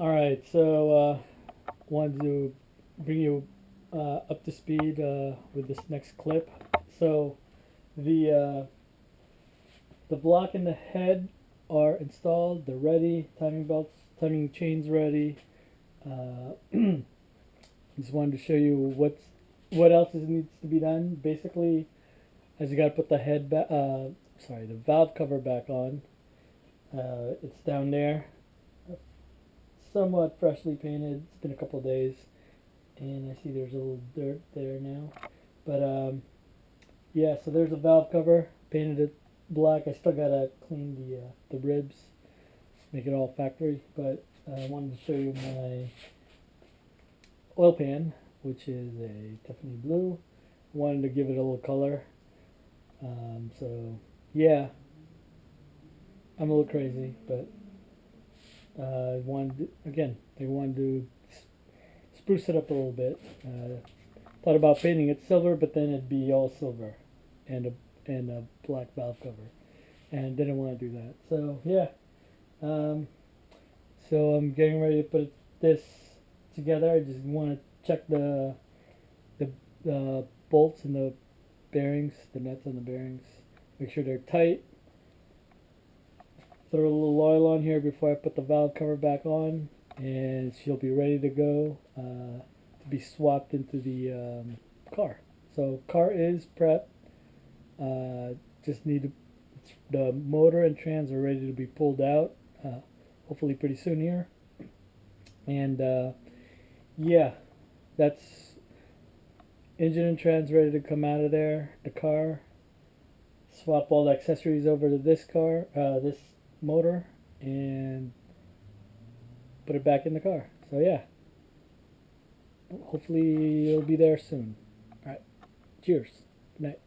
Alright, so wanted to bring you up to speed with this next clip. So the uh, the block and the head are installed. They're ready. Timing belts, timing chains ready. Just wanted to show you what else needs to be done. Basically, as you got to put the head back, the valve cover back on. It's down there, somewhat freshly painted. It's been a couple of days, and I see there's a little dirt there now. But yeah, so there's a valve cover, painted it black. I still gotta clean the ribs, make it all factory. But I wanted to show you my oil pan, which is a Tiffany blue. Wanted to give it a little color. So yeah, I'm a little crazy, but they wanted to spruce it up a little bit. Thought about painting it silver, but then it'd be all silver and a black valve cover, and didn't want to do that. So yeah, um, so I'm getting ready to put this together. I just want to check the bolts and the bearings, the nuts on the bearings, make sure they're tight. Throw a little oil on here before I put the valve cover back on, and she'll be ready to go to be swapped into the car. So car is prepped. Just need to, the motor and trans are ready to be pulled out. Hopefully pretty soon here. And yeah, that's engine and trans ready to come out of there. The car. Swap all the accessories over to this car, this motor, and put it back in the car. So yeah, hopefully it'll be there soon. All right, cheers. Good night.